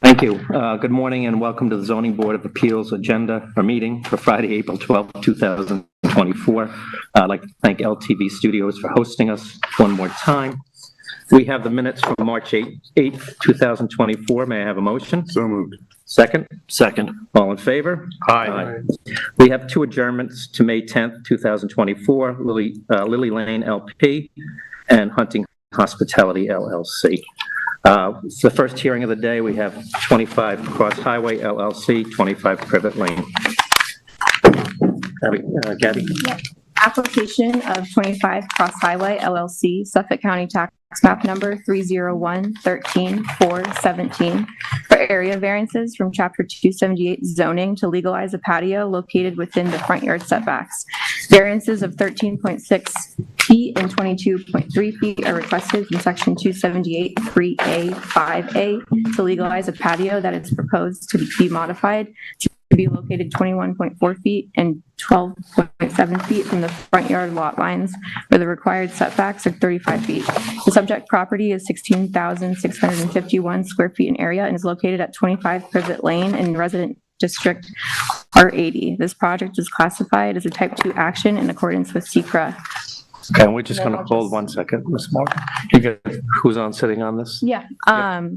Thank you. Good morning and welcome to the Zoning Board of Appeals agenda or meeting for Friday, April 12, 2024. I'd like to thank LTV Studios for hosting us one more time. We have the minutes from March 8th, 2024. May I have a motion? So moved. Second? Second. All in favor? Aye. We have two adjournments to May 10th, 2024, Lily Lane LP and Hunting Hospitality LLC. It's the first hearing of the day. We have 25 Cross Highway LLC, 25 Privet Lane. Gabby? Yep. Application of 25 Cross Highway LLC, Suffolk County Tax Map Number 301-13-417 for area variances from Chapter 278 zoning to legalize a patio located within the front yard setbacks. Variances of 13.6 feet and 22.3 feet are requested from Section 278 3A 5A to legalize a patio that is proposed to be modified to be located 21.4 feet and 12.7 feet from the front yard lot lines where the required setbacks are 35 feet. The subject property is 16,651 square feet in area and is located at 25 Privet Lane in Resident District R80. This project is classified as a type 2 action in accordance with SECRA. Okay, we're just going to hold 1 second, Ms. Morgan. You get who's sitting on this? Yeah,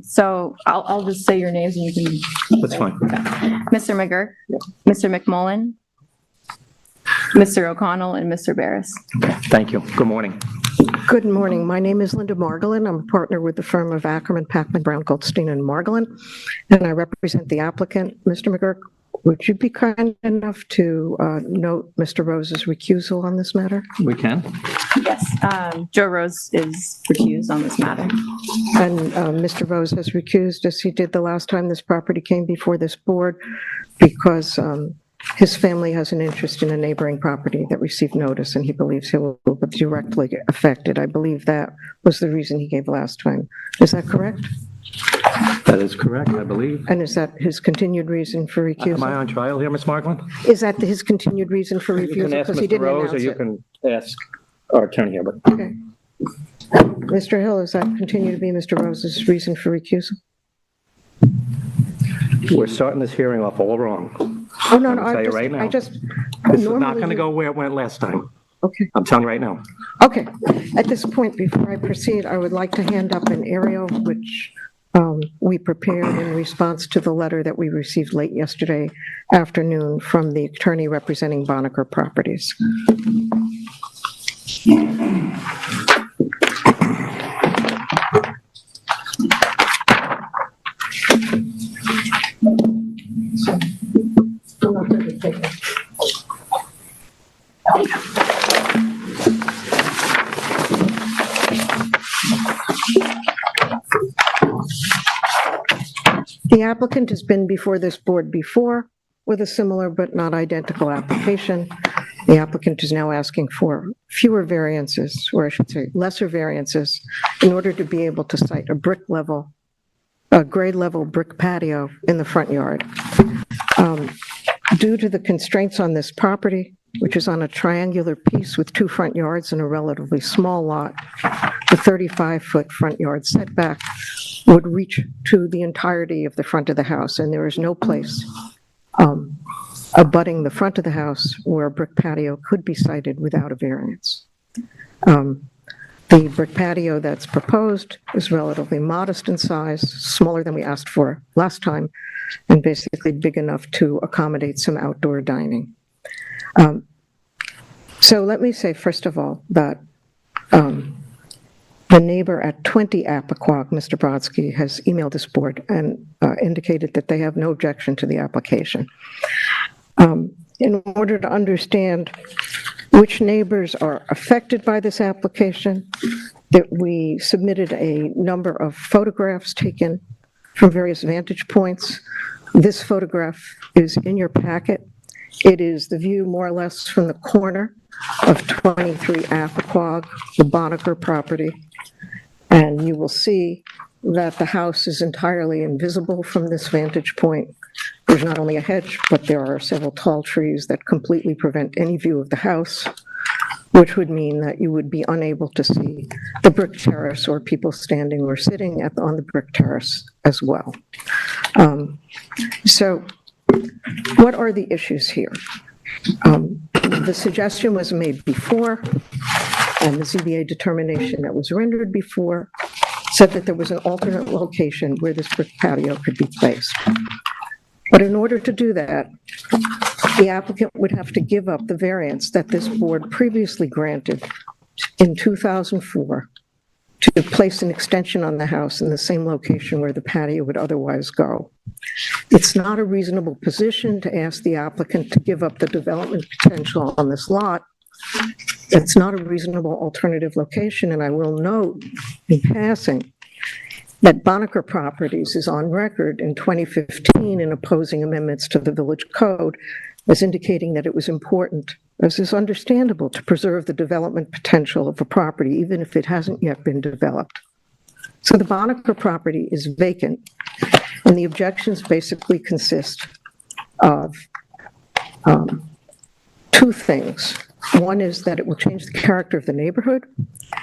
so I'll just say your names and you can. That's fine. Okay. Mr. McGurk, Mr. McMullen, Mr. O'Connell, and Mr. Barris. Okay, thank you. Good morning. Good morning. My name is Linda Margolin. I'm a partner with the firm of Ackerman, Packman, Brown, Goldstein, and Margolin, and I represent the applicant. Mr. McGurk, would you be kind enough to note Mr. Rose's recusal on this matter? We can. Yes, Joe Rose is recused on this matter. And Mr. Rose has recused, as he did the last time this property came before this board, because his family has an interest in a neighboring property that received notice, and he believes he will be directly affected. I believe that was the reason he gave last time. Is that correct? That is correct, I believe. And is that his continued reason for recusal? Am I on trial here, Ms. Margolin? Is that his continued reason for You can refusal? ask Because he Mr. didn't Rose, or announce you it. can ask our attorney here, but Okay. Mr. Hill, does that continue to be Mr. Rose's reason for recusal? we're starting this hearing off all wrong. Oh, no, no, I'll tell you I right now. just, This is not normally going to you- go where it went last time. Okay, I'm telling you right now. okay. At this point, before I proceed, I would like to hand up an aerial which we prepared in response to the letter that we received late yesterday afternoon from the attorney representing Bonneker Properties. The applicant has been before this board before with a similar but not identical application. The applicant is now asking for fewer variances, or I should say lesser variances, in order to be able to site a grade level brick patio in the front yard. Due to the constraints on this property, which is on a triangular piece with two front yards and a relatively small lot, the 35-foot front yard setback would reach to the entirety of the front of the house, and there is no place abutting the front of the house where a brick patio could be sited without a variance. The brick patio that's proposed is relatively modest in size, smaller than we asked for last time, and basically big enough to accommodate some outdoor dining. So let me say, first of all, that the neighbor at 20 Appoquog, Mr. Brodsky, has emailed this board and indicated that they have no objection to the application. In order to understand which neighbors are affected by this application, that we submitted a number of photographs taken from various vantage points. This photograph is in your packet. It is the view more or less from the corner of 23 Appoquog, the Bonneker property. And you will see that the house is entirely invisible from this vantage point. There's not only a hedge, but there are several tall trees that completely prevent any view of the house, which would mean that you would be unable to see the brick terrace or people standing or sitting on the brick terrace as well. So what are the issues here? The suggestion was made before, and the ZBA determination that was rendered before said that there was an alternate location where this brick patio could be placed. But in order to do that, the applicant would have to give up the variance that this board previously granted in 2004 to place an extension on the house in the same location where the patio would otherwise go. It's not a reasonable position to ask the applicant to give up the development potential on this lot. It's not a reasonable alternative location, and I will note in passing that Bonneker Properties is on record in 2015 in opposing amendments to the village code as indicating that it was important, as is understandable, to preserve the development potential of a property even if it hasn't yet been developed. So the Bonneker property is vacant, and the objections basically consist of two things. One is that it will change the character of the neighborhood,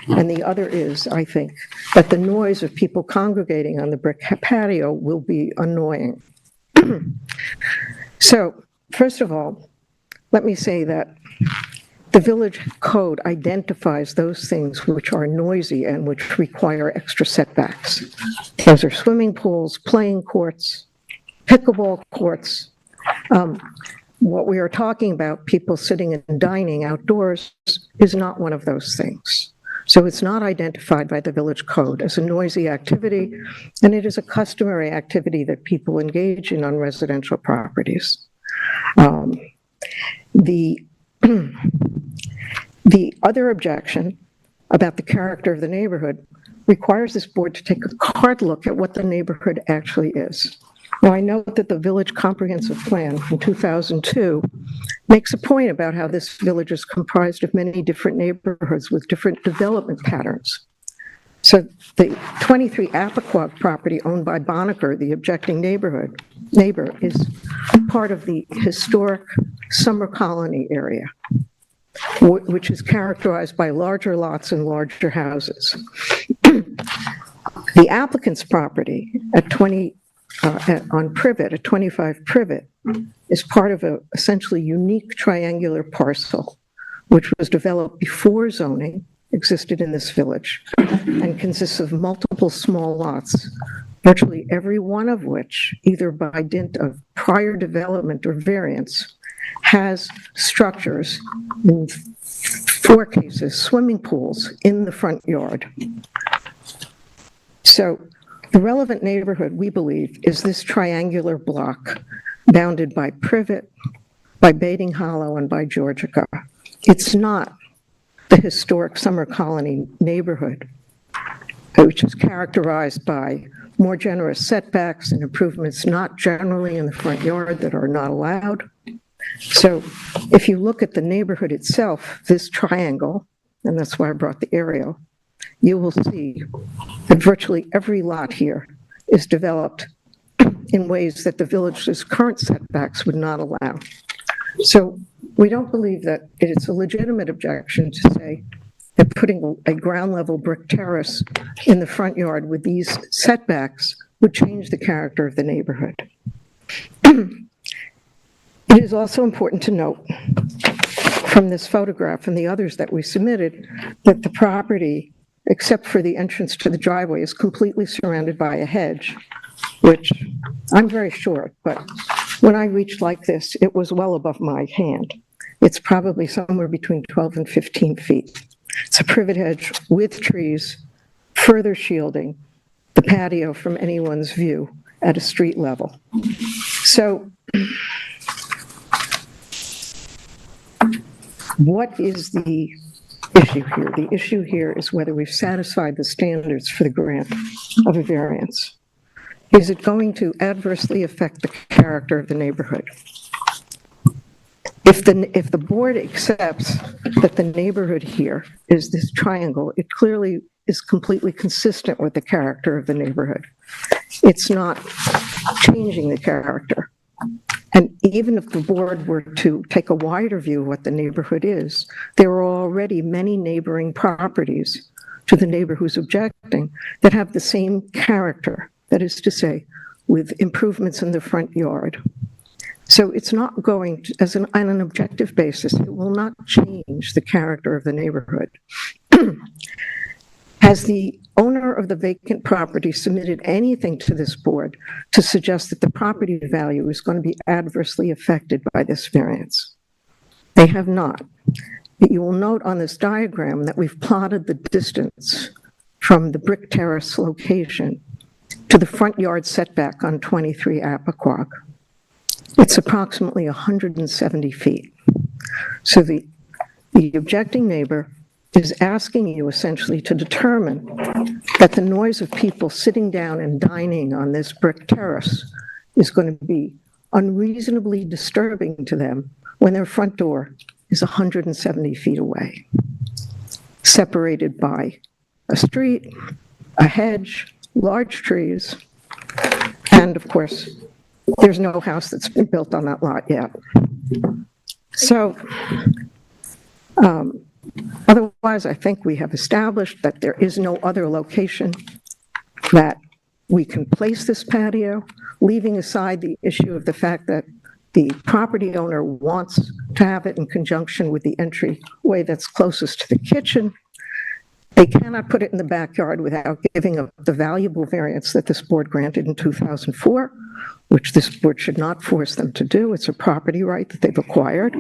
and the other is, I think, that the noise of people congregating on the brick patio will be annoying. So, first of all, let me say that the village code identifies those things which are noisy and which require extra setbacks. Those are swimming pools, playing courts, pickleball courts. What we are talking about, people sitting and dining outdoors, is not one of those things. So it's not identified by the village code as a noisy activity, and it is a customary activity that people engage in on residential properties. The other objection about the character of the neighborhood requires this board to take a hard look at what the neighborhood actually is. Now, I know that the Village Comprehensive Plan from 2002 makes a point about how this village is comprised of many different neighborhoods with different development patterns. So the 23 Appoquog property owned by Bonneker, the objecting neighbor, is part of the historic summer colony area, which is characterized by larger lots and larger houses. The applicant's property at on Privet, at 25 Privet, is part of a essentially unique triangular parcel, which was developed before zoning existed in this village, and consists of multiple small lots, virtually every one of which, either by dint of prior development or variance, has structures, in 4 cases, swimming pools in the front yard. So the relevant neighborhood, we believe, is this triangular block bounded by Privet, by Baiting Hollow, and by Georgica. It's not the historic summer colony neighborhood, which is characterized by more generous setbacks and improvements not generally in the front yard that are not allowed. So if you look at the neighborhood itself, this triangle, and that's why I brought the aerial, you will see that virtually every lot here is developed in ways that the village's current setbacks would not allow. So we don't believe that it's a legitimate objection to say that putting a ground level brick terrace in the front yard with these setbacks would change the character of the neighborhood. It is also important to note from this photograph and the others that we submitted that the property, except for the entrance to the driveway, is completely surrounded by a hedge, which I'm very short, but when I reached like this, it was well above my hand. It's probably somewhere between 12 and 15 feet. It's a privet hedge with trees, further shielding the patio from anyone's view at a street level. So what is the issue here? The issue here is whether we've satisfied the standards for the grant of a variance. Is it going to adversely affect the character of the neighborhood? If the board accepts that the neighborhood here is this triangle, it clearly is completely consistent with the character of the neighborhood. It's not changing the character. And even if the board were to take a wider view of what the neighborhood is, there are already many neighboring properties to the neighbor who's objecting that have the same character. That is to say, with improvements in the front yard. So it's not going to, on an objective basis, it will not change the character of the neighborhood. Has the owner of the vacant property submitted anything to this board to suggest that the property value is going to be adversely affected by this variance? They have not. But you will note on this diagram that we've plotted the distance from the brick terrace location to the front yard setback on 23 Appoquog. It's approximately 170 feet. So the objecting neighbor is asking you essentially to determine that the noise of people sitting down and dining on this brick terrace is going to be unreasonably disturbing to them when their front door is 170 feet away, separated by a street, a hedge, large trees, and of course, there's no house that's been built on that lot yet. So, otherwise, I think we have established that there is no other location that we can place this patio, leaving aside the issue of the fact that the property owner wants to have it in conjunction with the entryway that's closest to the kitchen. They cannot put it in the backyard without giving up the valuable variance that this board granted in 2004, which this board should not force them to do. It's a property right that they've acquired.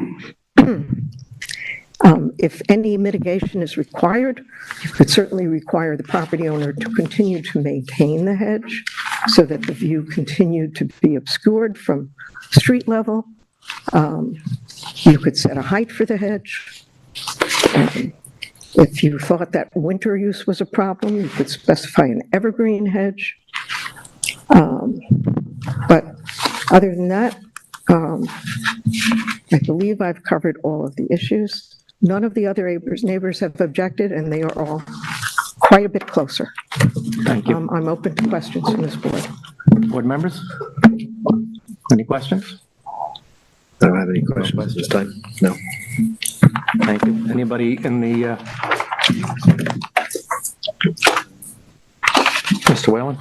If any mitigation is required, you could certainly require the property owner to continue to maintain the hedge so that the view continued to be obscured from street level. You could set a height for the hedge. If you thought that winter use was a problem, you could specify an evergreen hedge. But other than that, I believe I've covered all of the issues. None of the other neighbors have objected, and they are all quite a bit closer. Thank you. I'm open to questions from this board. Board members? Any questions? I don't have any questions this time. No. Thank you. Anybody in the, Mr. Whalen?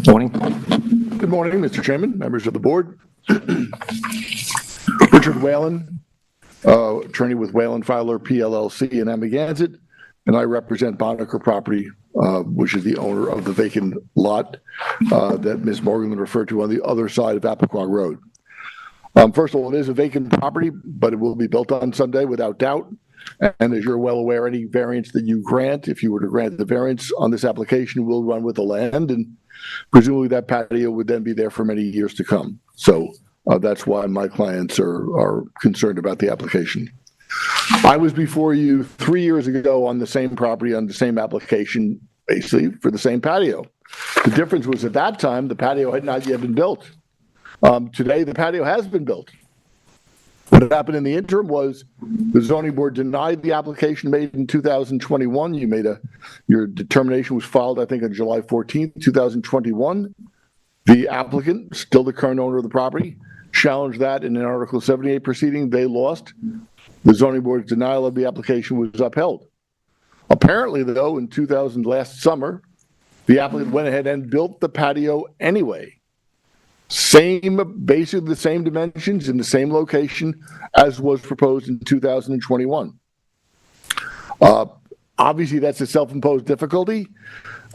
Morning. Good morning, Mr. Chairman, members of the board. Richard Whalen, attorney with Whalen Fowler PLLC in Amagansett, and I represent Bonacker Property, which is the owner of the vacant lot that Ms. Morgan referred to on the other side of Appoquog Road. First of all, it is a vacant property, but it will be built on someday without doubt. And as you're well aware, any variance that you grant, if you were to grant the variance on this application, will run with the land, and presumably that patio would then be there for many years to come. So that's why my clients are concerned about the application. I was before you 3 years ago on the same property, on the same application, basically for the same patio. The difference was at that time, the patio had not yet been built. Today, the patio has been built. What happened in the interim was the zoning board denied the application made in 2021. Your determination was filed, I think, on July 14th, 2021. The applicant, still the current owner of the property, challenged that in an Article 78 proceeding. They lost. The zoning board's denial of the application was upheld. Apparently, though, in last summer, the applicant went ahead and built the patio anyway. Basically the same dimensions in the same location as was proposed in 2021. Obviously, that's a self-imposed difficulty.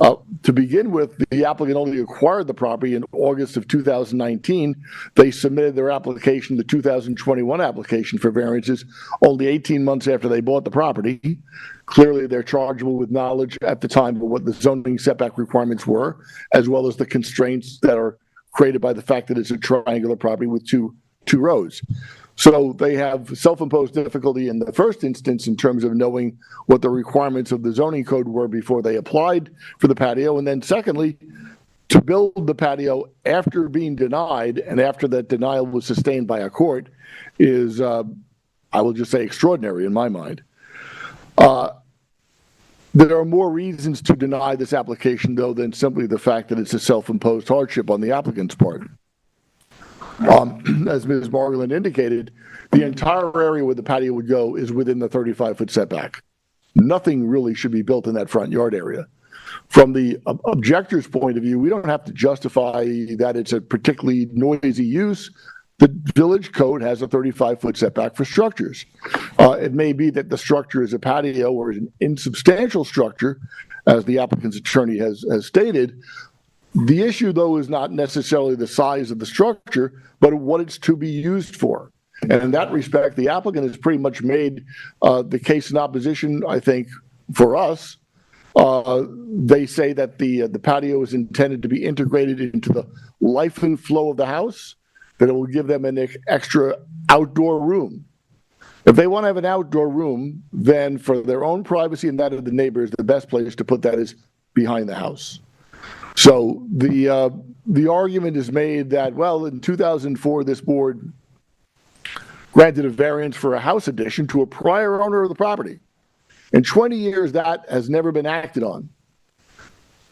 To begin with, the applicant only acquired the property in August of 2019. They submitted their application, the 2021 application for variances, only 18 months after they bought the property. Clearly, they're chargeable with knowledge at the time of what the zoning setback requirements were, as well as the constraints that are created by the fact that it's a triangular property with two rows. So they have self-imposed difficulty in the first instance in terms of knowing what the requirements of the zoning code were before they applied for the patio. And then secondly, to build the patio after being denied and after that denial was sustained by a court is, I will just say, extraordinary in my mind. There are more reasons to deny this application, though, than simply the fact that it's a self-imposed hardship on the applicant's part. As Ms. Margolin indicated, the entire area where the patio would go is within the 35-foot setback. Nothing really should be built in that front yard area. From the objector's point of view, we don't have to justify that it's a particularly noisy use. The village code has a 35-foot setback for structures. It may be that the structure is a patio or is an insubstantial structure, as the applicant's attorney has stated. The issue, though, is not necessarily the size of the structure, but what it's to be used for. And in that respect, the applicant has pretty much made the case in opposition, I think, for us. They say that the patio is intended to be integrated into the life and flow of the house, that it will give them an extra outdoor room. If they want to have an outdoor room, then for their own privacy and that of the neighbors, the best place to put that is behind the house. So the argument is made that, well, in 2004, this board granted a variance for a house addition to a prior owner of the property. In 20 years, that has never been acted on.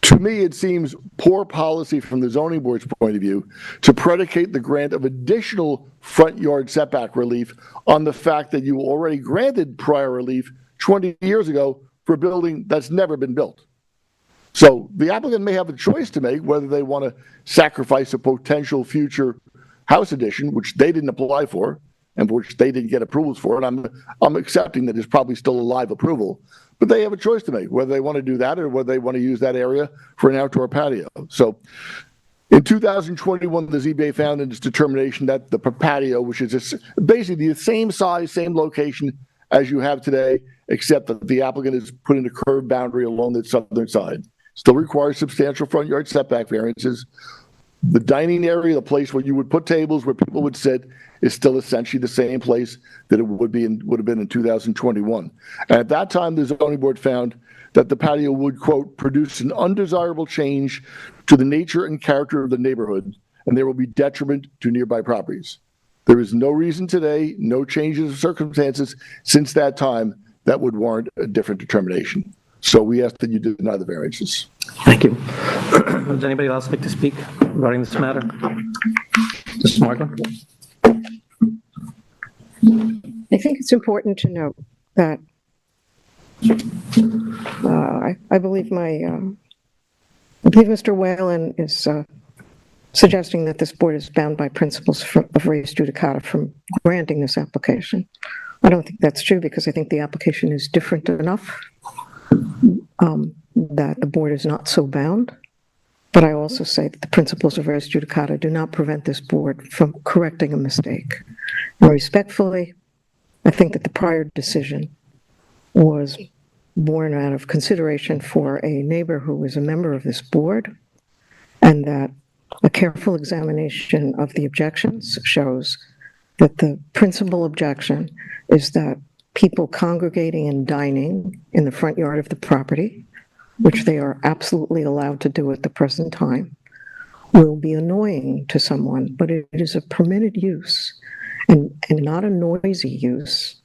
To me, it seems poor policy from the zoning board's point of view to predicate the grant of additional front yard setback relief on the fact that you already granted prior relief 20 years ago for a building that's never been built. So the applicant may have a choice to make whether they want to sacrifice a potential future house addition, which they didn't apply for and which they didn't get approvals for. And I'm accepting that there's probably still a live approval, but they have a choice to make whether they want to do that or whether they want to use that area for an outdoor patio. So in 2021, the ZBA found in its determination that the patio, which is basically the same size, same location as you have today, except that the applicant has put in a curved boundary along the southern side, still requires substantial front yard setback variances. The dining area, the place where you would put tables where people would sit, is still essentially the same place that it would have been in 2021. And at that time, the zoning board found that the patio would, quote, produce an undesirable change to the nature and character of the neighborhood, and there will be detriment to nearby properties. There is no reason today, no changes of circumstances since that time that would warrant a different determination. So we ask that you deny the variances. Thank you. Does anybody else like to speak regarding this matter? Mrs. Margolin? I think it's important to note that I believe Mr. Whalen is suggesting that this board is bound by principles of res judicata from granting this application. I don't think that's true because I think the application is different enough that the board is not so bound. But I also say that the principles of res judicata do not prevent this board from correcting a mistake. And respectfully, I think that the prior decision was born out of consideration for a neighbor who was a member of this board, and that a careful examination of the objections shows that the principal objection is that people congregating and dining in the front yard of the property, which they are absolutely allowed to do at the present time, will be annoying to someone, but it is a permitted use and not a noisy use.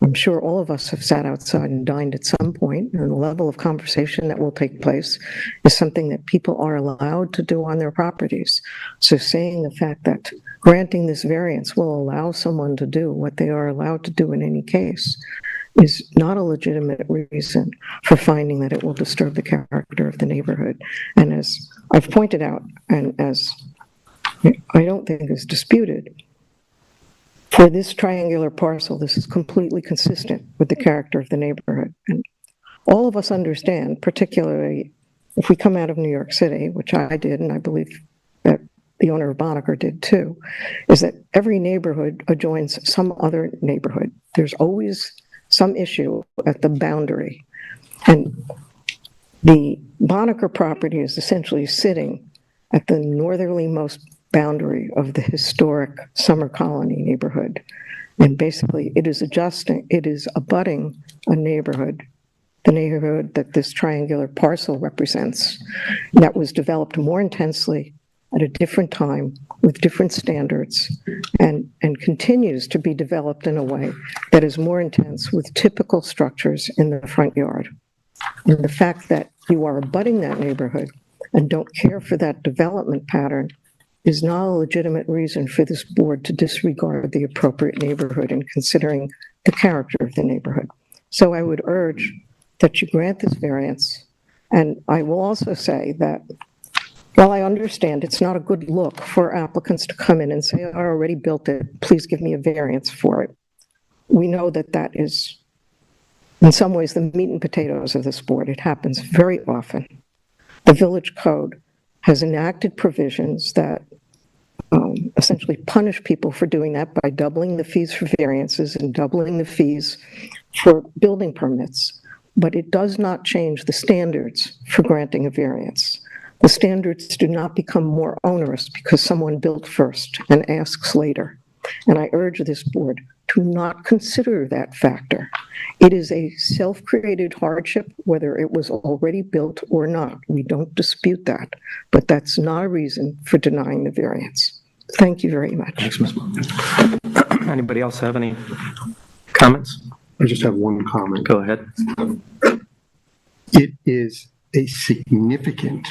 I'm sure all of us have sat outside and dined at some point, and the level of conversation that will take place is something that people are allowed to do on their properties. So saying the fact that granting this variance will allow someone to do what they are allowed to do in any case is not a legitimate reason for finding that it will disturb the character of the neighborhood. And as I've pointed out, and as I don't think is disputed, for this triangular parcel, this is completely consistent with the character of the neighborhood. And all of us understand, particularly if we come out of New York City, which I did, and I believe that the owner of Boddicker did too, is that every neighborhood adjoins some other neighborhood. There's always some issue at the boundary. And the Boddicker property is essentially sitting at the northerlymost boundary of the historic Summer Colony neighborhood. And basically it is abutting a neighborhood, the neighborhood that this triangular parcel represents, that was developed more intensely at a different time with different standards and continues to be developed in a way that is more intense with typical structures in the front yard. And the fact that you are abutting that neighborhood and don't care for that development pattern is not a legitimate reason for this board to disregard the appropriate neighborhood in considering the character of the neighborhood. So I would urge that you grant this variance. And I will also say that while I understand it's not a good look for applicants to come in and say, I already built it, please give me a variance for it. We know that that is, in some ways, the meat and potatoes of this board. It happens very often. The village code has enacted provisions that essentially punish people for doing that by doubling the fees for variances and doubling the fees for building permits. But it does not change the standards for granting a variance. The standards do not become more onerous because someone built first and asks later. And I urge this board to not consider that factor. It is a self-created hardship, whether it was already built or not. We don't dispute that, but that's not a reason for denying the variance. Thank you very much. Thanks, Ms. Moore. Anybody else have any comments? I just have one comment. Go ahead. It is a significant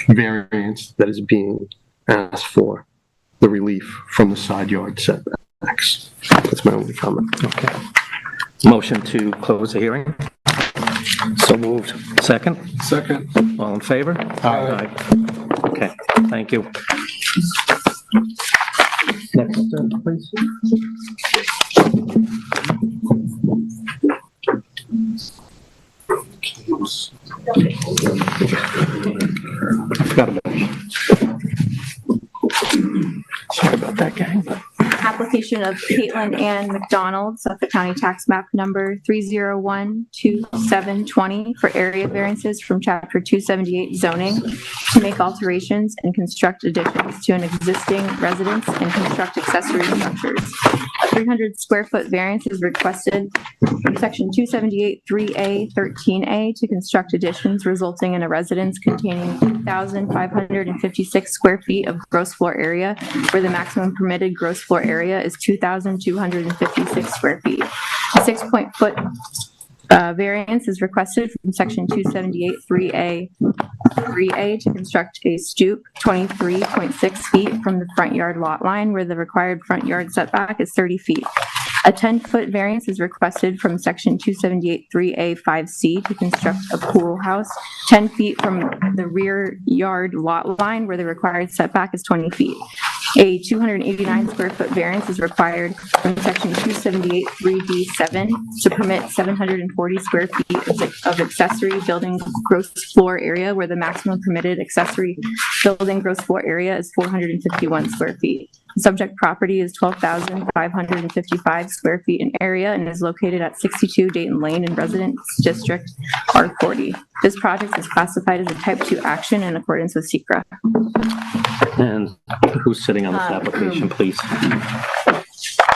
variance that is being asked for, the relief from the side yard setbacks. That's my only comment. Okay. Motion to close the hearing? So moved. Second? Second. All in favor? Aye. Okay, thank you. Next, please. Forgot about it. Sorry about that, gang. Application of Caitlin Ann McDonald, Suffolk County Tax Map Number 3012720 for area variances from Chapter 278 zoning to make alterations and construct additions to an existing residence and construct accessory structures. A 300 square foot variance is requested from Section 278 3A 13A to construct additions resulting in a residence containing 2,556 square feet of gross floor area, where the maximum permitted gross floor area is 2,256 square feet. A 6-foot variance is requested from Section 278 3A to construct a stoop 23.6 feet from the front yard lot line, where the required front yard setback is 30 feet. A 10-foot variance is requested from Section 278 3A 5C to construct a pool house 10 feet from the rear yard lot line, where the required setback is 20 feet. A 289 square foot variance is required from Section 278 3D7 to permit 740 square feet of accessory building gross floor area, where the maximum permitted accessory building gross floor area is 451 square feet. The subject property is 12,555 square feet in area and is located at 62 Dayton Lane in Residence District R40. This project is classified as a Type 2 action in accordance with SECRA. And who's sitting on this application, please?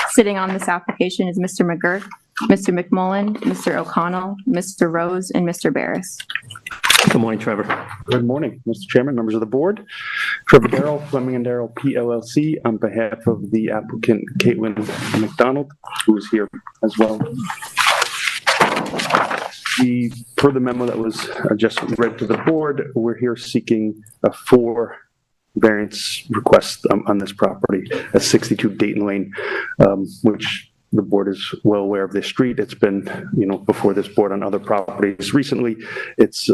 Sitting on this application is Mr. McGurk, Mr. McMullen, Mr. O'Connell, Mr. Rose, and Mr. Barris. Good morning, Trevor. Good morning, Mr. Chairman, members of the board. Trevor Darrell, Fleming and Darrell PLLC, on behalf of the applicant Caitlin McDonald, who is here as well. Per the memo that was just read to the board, we're here seeking a 4 variance request on this property at 62 Dayton Lane, which the board is well aware of this street. It's been, before this board on other properties recently. It's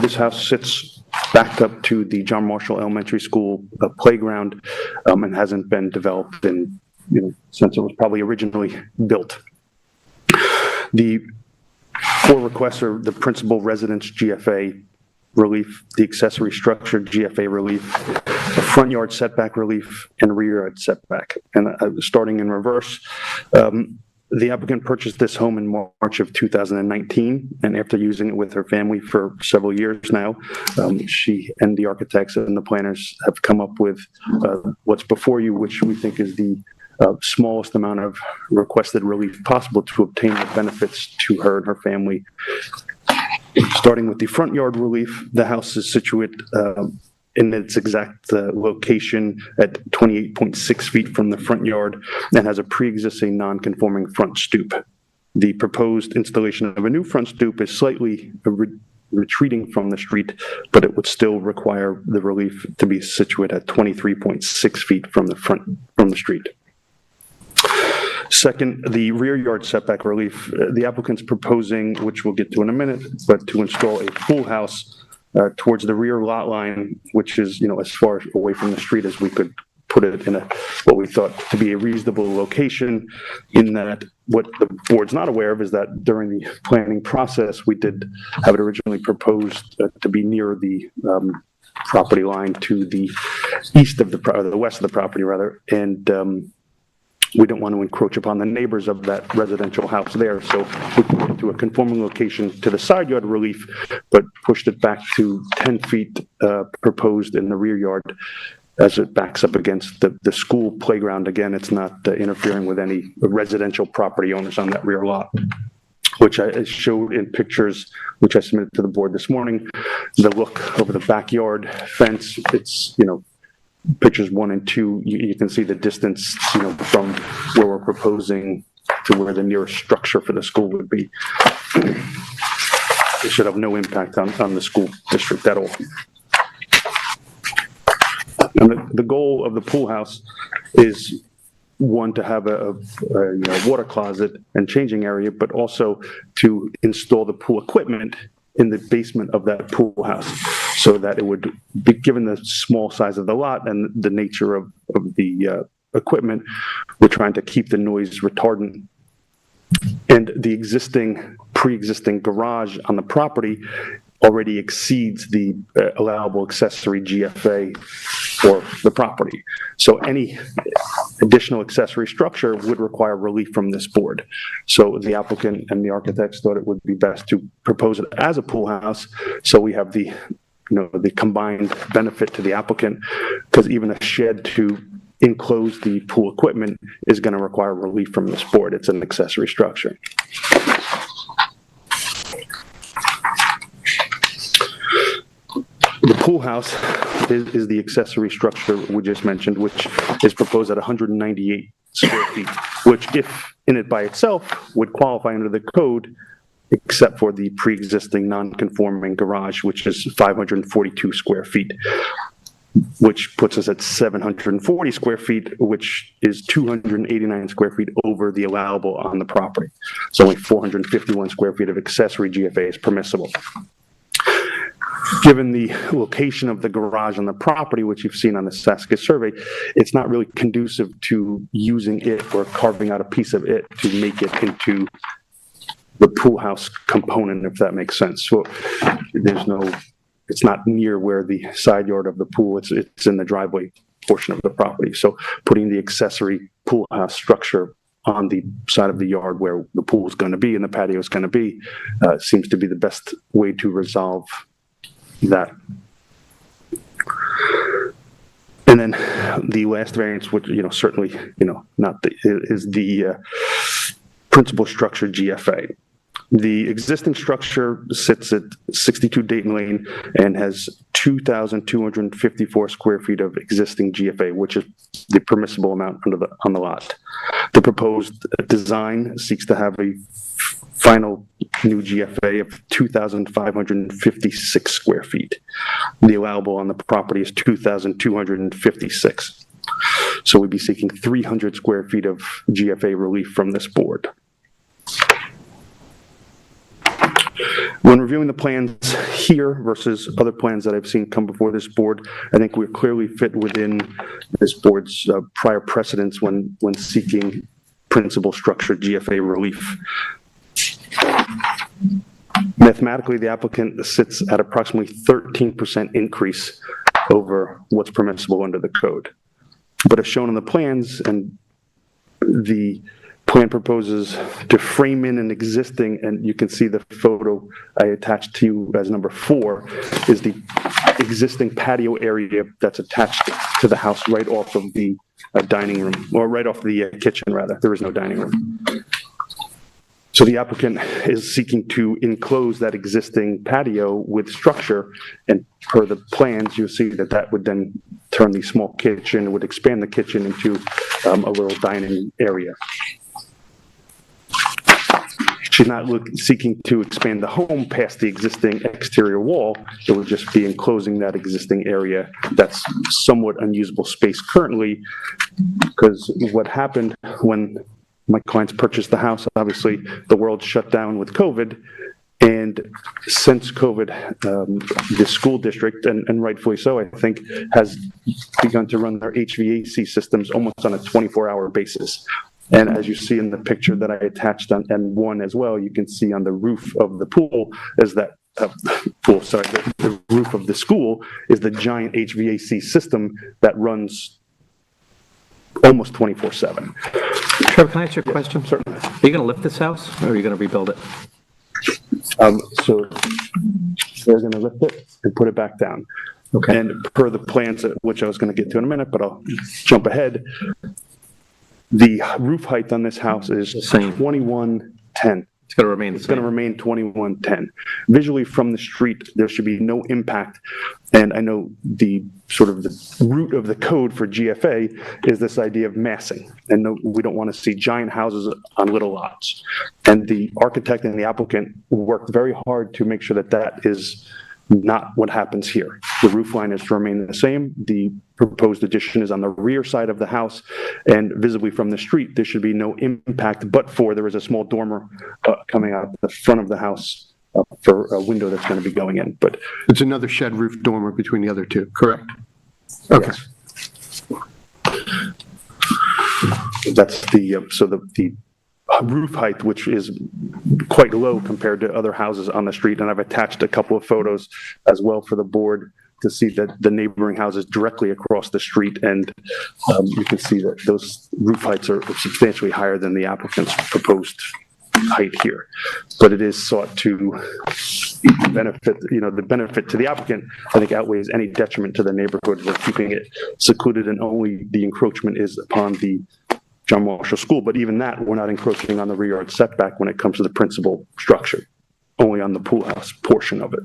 this house sits backed up to the John Marshall Elementary School playground, and hasn't been developed in, since it was probably originally built. The 4 requests are the principal residence GFA relief, the accessory structure GFA relief, the front yard setback relief, and rear yard setback. And starting in reverse, the applicant purchased this home in March of 2019, and after using it with her family for several years now, she and the architects and the planners have come up with what's before you, which we think is the smallest amount of requested relief possible to obtain the benefits to her and her family. Starting with the front yard relief, the house is situated in its exact location at 28.6 feet from the front yard and has a pre-existing non-conforming front stoop. The proposed installation of a new front stoop is slightly retreating from the street, but it would still require the relief to be situated at 23.6 feet from the street. Second, the rear yard setback relief, the applicant's proposing, which we'll get to in a minute, but to install a pool house towards the rear lot line, which is, as far away from the street as we could put it in what we thought to be a reasonable location. In that, what the board's not aware of is that during the planning process, we did have it originally proposed to be near the property line to the east of the west of the property rather, and we don't want to encroach upon the neighbors of that residential house there, so we put it to a conforming location to the side yard relief, but pushed it back to 10 feet proposed in the rear yard as it backs up against the school playground. Again, it's not interfering with any residential property owners on that rear lot, which I showed in pictures, which I submitted to the board this morning. The look over the backyard fence, it's, pictures 1 and 2, you can see the distance, from where we're proposing to where the nearest structure for the school would be. It should have no impact on the school district at all. And the goal of the pool house is, one, to have a water closet and changing area, but also to install the pool equipment in the basement of that pool house, so that it would be, given the small size of the lot and the nature of the equipment, we're trying to keep the noise retardant. And the pre-existing garage on the property already exceeds the allowable accessory GFA for the property. So any additional accessory structure would require relief from this board. So the applicant and the architects thought it would be best to propose it as a pool house, so we have the combined benefit to the applicant, because even a shed to enclose the pool equipment is going to require relief from this board. It's an accessory structure. The pool house is the accessory structure we just mentioned, which is proposed at 198 square feet, which, if in it by itself, would qualify under the code, except for the pre-existing non-conforming garage, which is 542 square feet, which puts us at 740 square feet, which is 289 square feet over the allowable on the property. So only 451 square feet of accessory GFA is permissible. Given the location of the garage on the property, which you've seen on the Saska survey, it's not really conducive to using it or carving out a piece of it to make it into the pool house component, if that makes sense. So it's not near where the side yard of the pool, it's in the driveway portion of the property. So putting the accessory pool house structure on the side of the yard where the pool is going to be and the patio is going to be seems to be the best way to resolve that. And then the last variance, which certainly is the principal structure GFA. The existing structure sits at 62 Dayton Lane and has 2,254 square feet of existing GFA, which is the permissible amount on the lot. The proposed design seeks to have a final new GFA of 2,556 square feet. The allowable on the property is 2,256. So we'd be seeking 300 square feet of GFA relief from this board. When reviewing the plans here versus other plans that I've seen come before this board, I think we clearly fit within this board's prior precedents when seeking principal structure GFA relief. Mathematically, the applicant sits at approximately 13% increase over what's permissible under the code. But as shown in the plans, and the plan proposes to frame in an existing, and you can see the photo I attached to you as number 4, is the existing patio area that's attached to the house right off of the dining room, or right off the kitchen, rather. There is no dining room. So the applicant is seeking to enclose that existing patio with structure, and per the plans, you'll see that that would then turn the small kitchen, would expand the kitchen into a little dining area. she's not seeking to expand the home past the existing exterior wall. It would just be enclosing that existing area that's somewhat unusable space currently, because what happened when my clients purchased the house, obviously, the world shut down with COVID. And since COVID, the school district, and rightfully so, I think, has begun to run their HVAC systems almost on a 24-hour basis. And as you see in the picture that I attached on N1 as well, you can see on the roof of the pool is that, the roof of the school is the giant HVAC system that runs almost 24/7. Trevor, can I ask you a question? Certainly. Are you going to lift this house, or are you going to rebuild it? So they're going to lift it and put it back down. Okay. And per the plans, which I was going to get to in a minute, but I'll jump ahead. The roof height on this house is The same. 2110. It's going to remain the It's going to same. remain 2110. Visually from the street, there should be no impact. And I know the sort of the root of the code for GFA is this idea of massing. And no, we don't want to see giant houses on little lots. And the architect and the applicant worked very hard to make sure that that is not what happens here. The roof line is to remain the same. The proposed addition is on the rear side of the house, and visibly from the street, there should be no impact, but for there is a small dormer coming out the front of the house for a window that's going to be going in. But It's another shed roof dormer between the other two, correct? Okay. that's the, so the roof height, which is quite low compared to other houses on the street. And I've attached a couple of photos as well for the board to see that the neighboring houses directly across the street. And you can see that those roof heights are substantially higher than the applicant's proposed height here. But it is sought to benefit, the benefit to the applicant, I think, outweighs any detriment to the neighborhood. We're keeping it secluded, and only the encroachment is upon the John Marshall School. But even that, we're not encroaching on the rear yard setback when it comes to the principal structure, only on the pool house portion of it.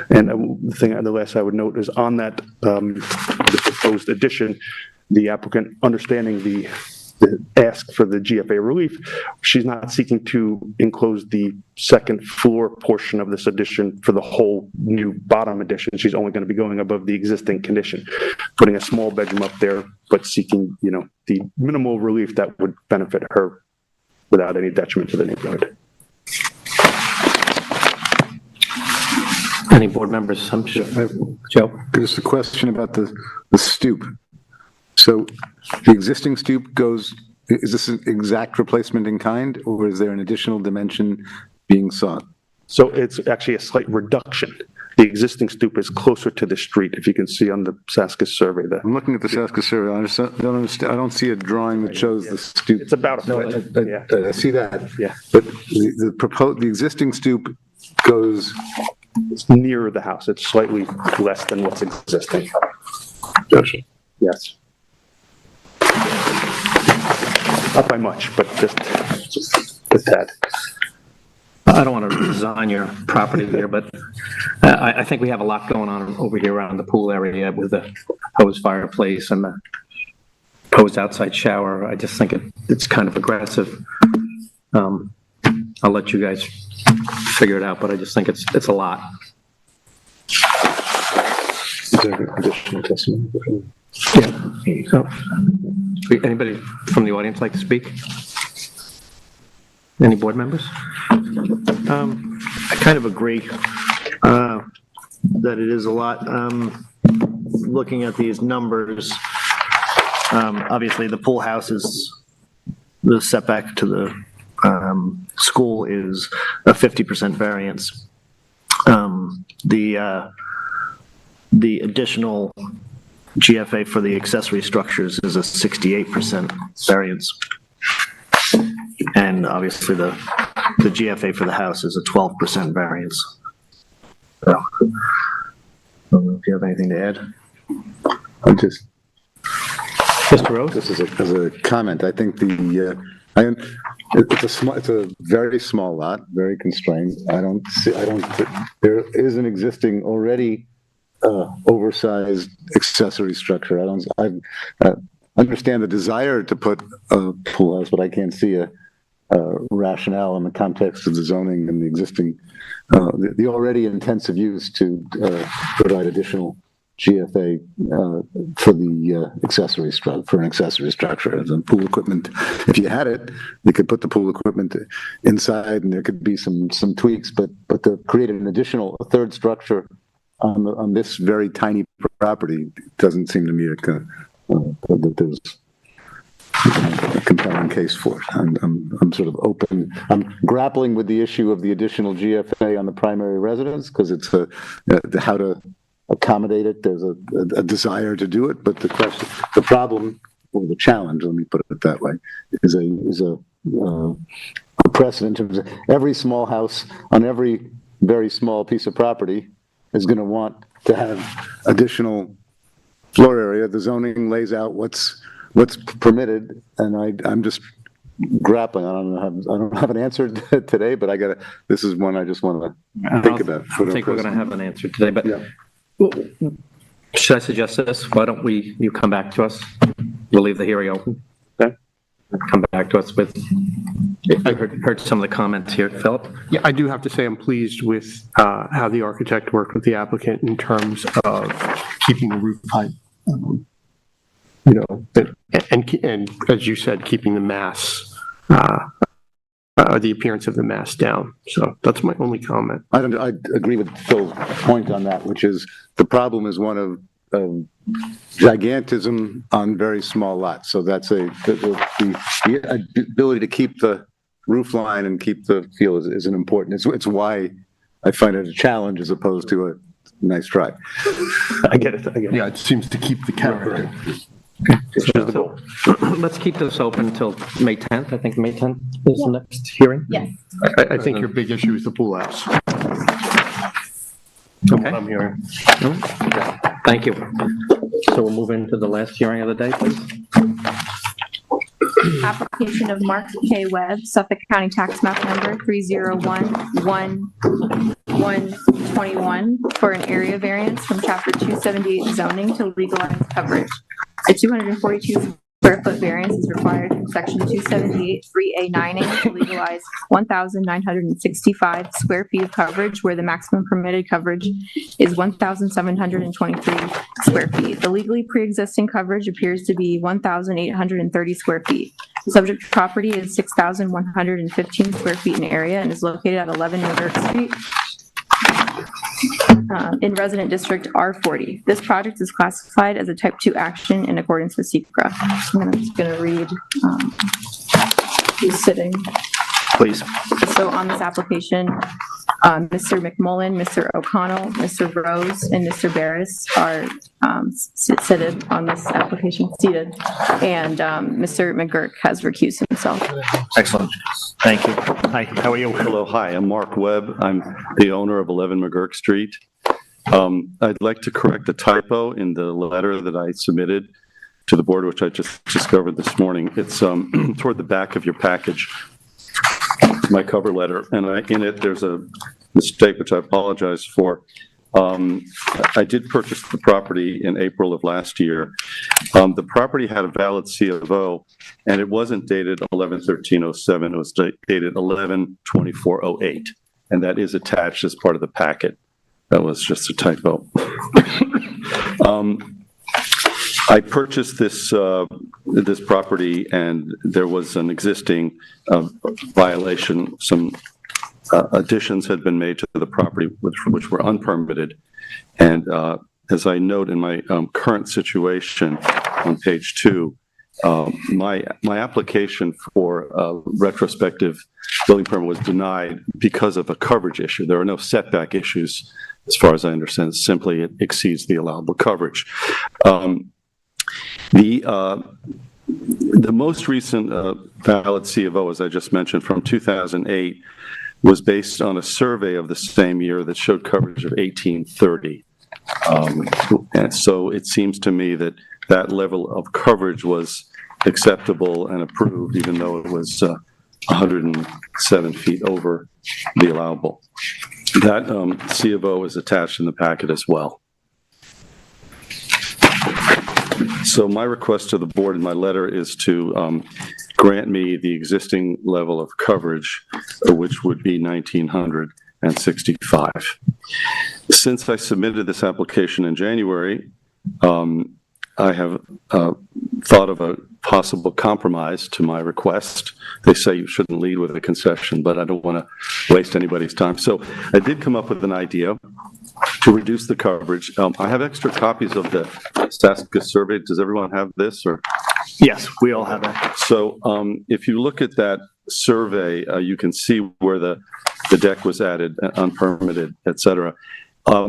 And the last I would note is on that, the proposed addition, the applicant, understanding the ask for the GFA relief, she's not seeking to enclose the second floor portion of this addition for the whole new bottom addition. She's only going to be going above the existing condition, putting a small bedroom up there, but seeking, the minimal relief that would benefit her without any detriment to the neighborhood. Any board members? Joe? There's a question about the stoop. So the existing stoop is this an exact replacement in kind, or is there an additional dimension being sought? So it's actually a slight reduction. The existing stoop is closer to the street, if you can see on the Saska survey there. I'm looking at the Saska survey. I don't see a drawing that shows the stoop. It's about a foot. Yeah. I see that. Yeah. But the existing stoop goes. It's nearer the house. It's slightly less than what's existing. Yes. Not by much, but just a tad. I don't want to design your property here, but I think we have a lot going on over here around the pool area with the proposed fireplace and the proposed outside shower. I just think it's kind of aggressive. I'll let you guys figure it out, but I just think it's a lot. Is there additional testimony? Yeah. So, anybody from the audience like to speak? Any board members? I kind of agree that it is a lot. Looking at these numbers, obviously the pool house is, the setback to the school is a 50% variance. The additional GFA for the accessory structures is a 68% variance. And obviously the GFA for the house is a 12% variance. So, I don't know if you have anything to add. I'm just, Mr. Rose? this is as a comment. I think it's a very small lot, very constrained. There is an existing already oversized accessory structure. I understand the desire to put a pool house, but I can't see a rationale in the context of the zoning and the existing, the already intensive use to provide additional GFA for the accessory structure, for an accessory structure as a pool equipment. If you had it, you could put the pool equipment inside, and there could be some tweaks. But to create a third structure on this very tiny property doesn't seem to me that there's a compelling case for it. I'm sort of open. I'm grappling with the issue of the additional GFA on the primary residence because it's how to accommodate it. There's a desire to do it, but the problem or the challenge, let me put it that way, is a precedent in terms of every small house on every very small piece of property is going to want to have additional floor area. The zoning lays out what's permitted, and I'm just grappling. I don't have an answer today, but this is one I just want to think about. I think we're going to have an answer today, but should I suggest this? Why don't you come back to us? We'll leave the hearing open. Okay. Come back to us with, I heard some of the comments here. Philip? Yeah, I do have to say I'm pleased with how the architect worked with the applicant in terms of keeping the roof height, and as you said, keeping the mass, the appearance of the mass down. So that's my only comment. I agree with Phil's point on that, which is the problem is one of gigantism on very small lots. So that's the ability to keep the roof line and keep the feel is an important. It's why I find it a challenge as opposed to a nice try. I get it. Yeah, it seems to keep the character. So, let's keep this open until May 10th. I think May 10th is the next hearing. Yes. I think your big issue is the pool house. From what I'm hearing. Thank you. So we'll move into the last hearing of the day, please. Application of Mark K. Webb, Suffolk County Tax Map Number 301-1121 for an area variance from Chapter 278 zoning to legalize coverage. A 242 square foot variance is required from Section 278 3A9A to legalize 1,965 square feet of coverage where the maximum permitted coverage is 1,723 square feet. The legally pre-existing coverage appears to be 1,830 square feet. The subject property is 6,115 square feet in area and is located at 11 McGurk Street in Resident District R40. This project is classified as a Type 2 action in accordance with SECRA. I'm just going to read who's sitting. Please. So on this application, Mr. McMullen, Mr. O'Connell, Mr. Rose, and Mr. Barris are seated on this application, and Mr. McGurk has recused himself. Excellent. Thank you. Hi, how are you? Hello, hi, I'm Mark Webb. I'm the owner of 11 McGurk Street. I'd like to correct a typo in the letter that I submitted to the board, which I just discovered this morning. It's toward the back of your package, my cover letter, and in it there's a mistake which I apologize for. I did purchase the property in April of last year. The property had a valid C of O, and it wasn't dated 11/13/07. It was dated 11/24/08, and that is attached as part of the packet. That was just a typo. I purchased this property, and there was an existing violation. Some additions had been made to the property which were unpermitted. And as I note in my current situation on page 2, my application for a retrospective building permit was denied because of a coverage issue. There are no setback issues, as far as I understand. Simply, it exceeds the allowable coverage. The most recent valid C of O, as I just mentioned, from 2008, was based on a survey of the same year that showed coverage of 1830. And so it seems to me that that level of coverage was acceptable and approved, even though it was 107 feet over the allowable. That C of O is attached in the packet as well. So my request to the board in my letter is to grant me the existing level of coverage, which would be 1,965. Since I submitted this application in January, I have thought of a possible compromise to my request. They say you shouldn't lead with a concession, but I don't want to waste anybody's time. So I did come up with an idea to reduce the coverage. I have extra copies of the Saska survey. Does everyone have this? Or Yes, we all have that. so if you look at that survey, you can see where the deck was added, unpermitted, et cetera.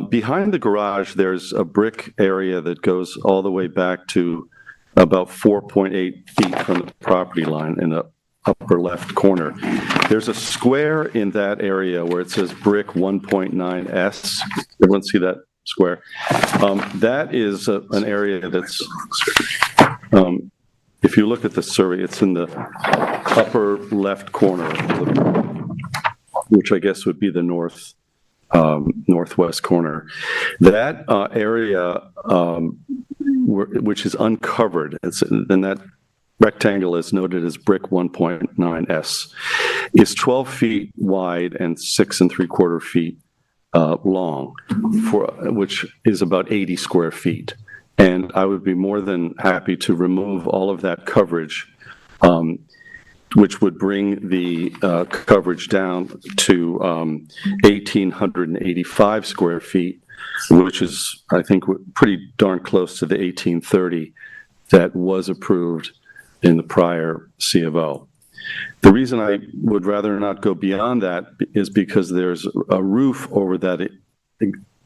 Behind the garage, there's a brick area that goes all the way back to about 4.8 feet from the property line in the upper left corner. There's a square in that area where it says brick 1.9S. Everyone see that square? That is an area that's, if you look at the survey, it's in the upper left corner, which I guess would be the northwest corner. That area, which is uncovered, and that rectangle is noted as brick 1.9S, is 12 feet wide and 6 3/4 feet long, which is about 80 square feet. And I would be more than happy to remove all of that coverage, which would bring the coverage down to 1,885 square feet, which is, I think, pretty darn close to the 1,830 that was approved in the prior C of O. The reason I would rather not go beyond that is because there's a roof over that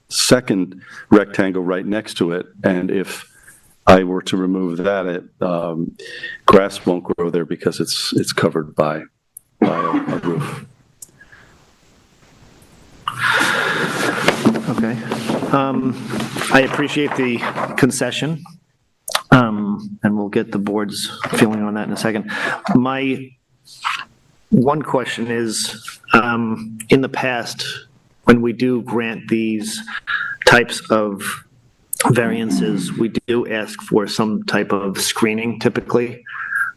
second rectangle right next to it, and if I were to remove that, grass won't grow there because it's covered by a roof. Okay. I appreciate the concession, and we'll get the board's feeling on that in a second. My one question is, in the past, when we do grant these types of variances, we do ask for some type of screening typically.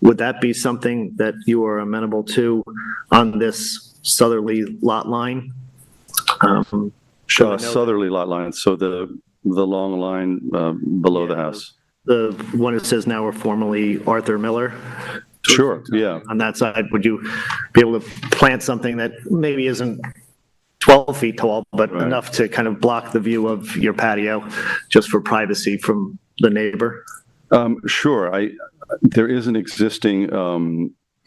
Would that be something that you are amenable to on this southerly lot line? Southerly lot line, so the long line below the house. The one that says now or formerly Arthur Miller? Sure, yeah. On that side, would you be able to plant something that maybe isn't 12 feet tall, but Right. enough to kind of block the view of your patio, just for privacy from the neighbor? Sure. There is an existing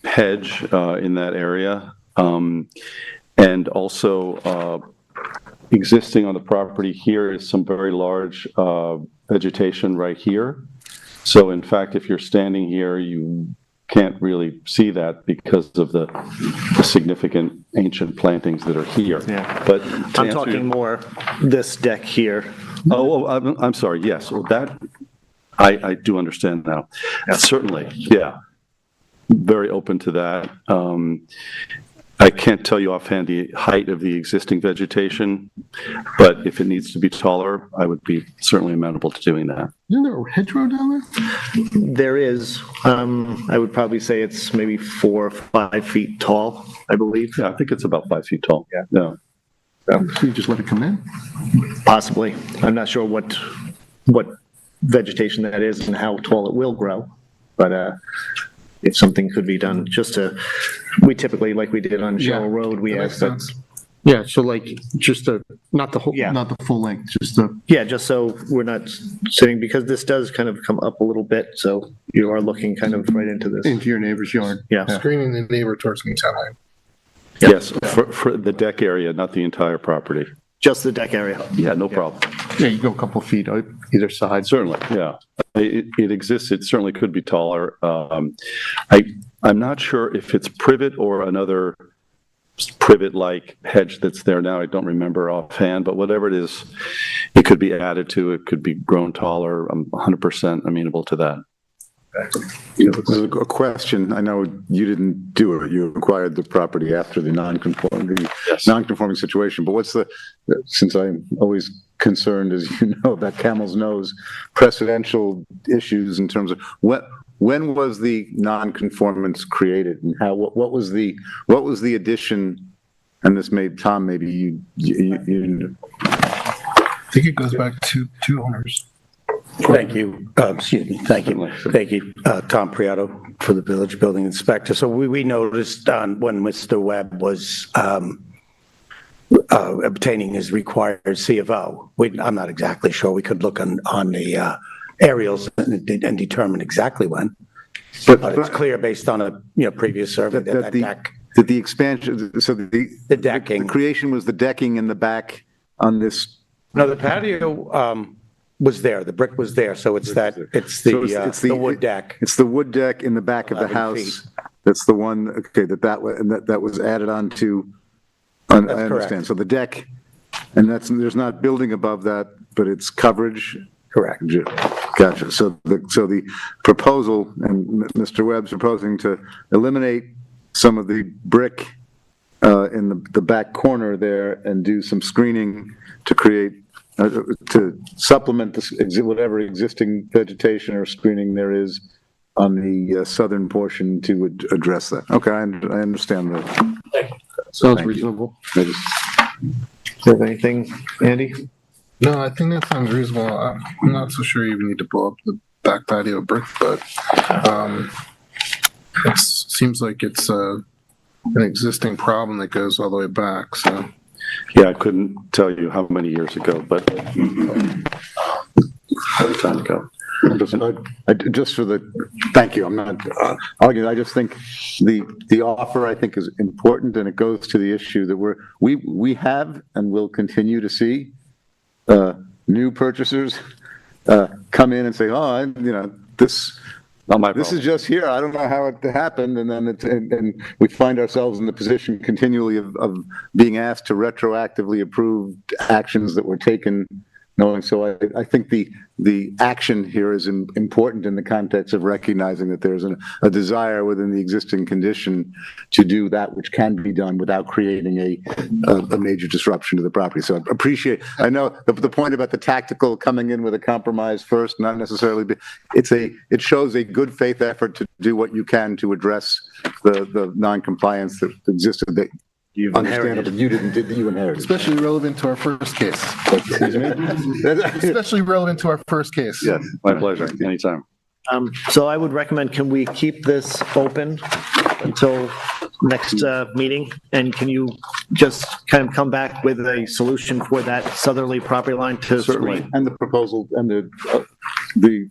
hedge in that area, and also existing on the property here is some very large vegetation right here. So in fact, if you're standing here, you can't really see that because of the significant ancient plantings that are here. Yeah. But I'm talking more this deck here. I'm sorry. Yes. Well, that I do understand now. Yeah. Certainly. Yeah. Very open to that. I can't tell you offhand the height of the existing vegetation, but if it needs to be taller, I would be certainly amenable to doing that. Isn't there a hedgerow down there? There is, I would probably say it's maybe 4 or 5 feet tall, I believe. Yeah, I think it's about 5 feet tall. Yeah. Yeah. So you just let it come in? Possibly. I'm not sure what vegetation that is and how tall it will grow, but if something could be done, we typically, like we did on Shell Road, we asked that. Yeah, so like, just not the whole, Yeah. not the full length, just the, Yeah, just so we're not sitting, because this does kind of come up a little bit, so you are looking kind of right into this. into your neighbor's yard. Yeah. Screening the neighbor towards me time. Yes, for the deck area, not the entire property. Just the deck area. Yeah, no problem. Yeah, you go a couple feet out either side. Certainly, yeah. It exists. It certainly could be taller. I'm not sure if it's privet or another privet-like hedge that's there now. I don't remember offhand, but whatever it is, it could be added to. It could be grown taller. I'm 100% amenable to that. There's a question. I know you didn't do it. You acquired the property after the non-conforming situation, but since I'm always concerned, as you know, about Camel's Nose precedential issues in terms of when was the nonconformance created, and what was the addition? And this Tom, maybe you I think it goes back to two owners. Thank you. Excuse me. Thank you. Thank you, Tom Priato for the village building inspector. So we noticed when Mr. Webb was obtaining his required C of O. I'm not exactly sure. We could look on the aerials and determine exactly when. But it's clear based on a previous survey that deck. That the expansion, so the decking. The creation was the decking in the back on this. No, the patio was there. The brick was there. So it's the wood deck. It's the wood deck in the back of the house. Feet. That's the one. Okay, that was added on to. I understand. Correct. So the deck, and there's not building above that, but it's coverage. Correct. Gotcha. So the proposal, and Mr. Webb's proposing to eliminate some of the brick in the back corner there and do some screening to create, to supplement whatever existing vegetation or screening there is on the southern portion to address that. Okay, I understand that. Sounds reasonable. Do you have anything, Andy? No, I think that sounds reasonable. I'm not so sure you even need to blow up the back patio brick, but it seems like it's an existing problem that goes all the way back. So Yeah, I couldn't tell you how many years ago, but some time ago. Just for thank you. I'm not arguing. I just think the offer I think is important, and it goes to the issue that we have and will continue to see new purchasers come in and say, oh, this. Not my This problem. is just here. I don't know how it happened, and then and we find ourselves in the position continually of being asked to retroactively approve actions that were taken. Knowing so, I think the action here is important in the context of recognizing that there's a desire within the existing condition to do that which can be done without creating a major disruption to the property. So I appreciate. I know the point about the tactical coming in with a compromise first, not necessarily. It shows a good faith effort to do what you can to address the non-compliance that existed. That You've understandable. You inherited. especially relevant to our first case. Excuse me? Especially relevant to our first case. Yes, my pleasure. Anytime. So I would recommend, can we keep this open until next meeting? And can you just kind of come back with a solution for that southerly property line to Certainly. screen? And the proposal and the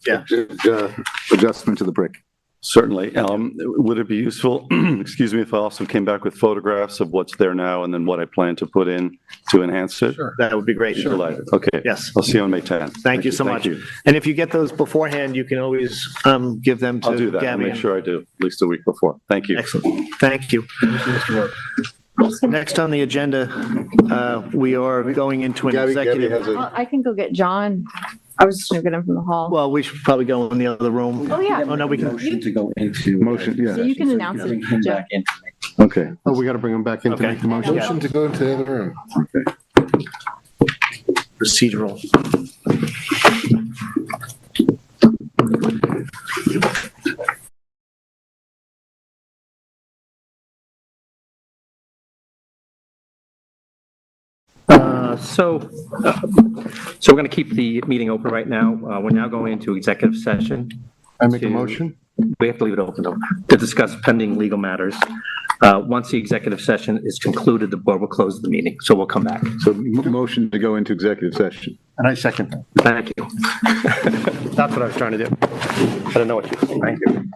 adjustment to the brick. Certainly. Would it be useful, excuse me, if I also came back with photographs of what's there now and then what I plan to put in to enhance it? Sure. That would be great. Delighted. Okay. Yes. I'll see you on May 10th. Thank you so much. you. And if you get those beforehand, you can always give them I'll do to that. I'll Gabby. make sure I do, at least a week before. Thank you. Excellent. Thank you. Next on the agenda, we are going into an Gabby executive. has a. Well, I can go get John. I was just gonna get him from the hall. Well, we should probably go in the other room. Oh, yeah. Oh, no, we can. You- To go into. Motion, yeah. So you can announce it, Jeff. Okay. Oh, we got to bring them back in to Okay. make the motion. Motion to go into the other room. Procedural. So we're going to keep the meeting open right now. We're now going into executive session. I make a motion? We have to leave it open though, to discuss pending legal matters. Once the executive session is concluded, the board will close the meeting, so we'll come back. So motion to go into executive session. And I second that. Thank you. That's what I was trying to do. I don't know what you. Thank you.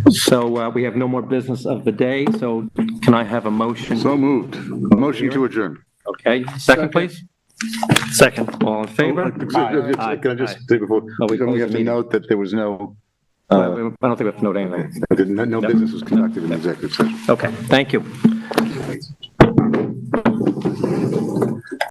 So we have no more business of the day, so can I have a motion? So moved. Motion to adjourn. Okay, second, please. Second. All in favor? Can I just say before, Oh, we we close have the to meeting. note that there was no, I don't think we have to note anything. no business was conducted in executive session. Okay, thank you.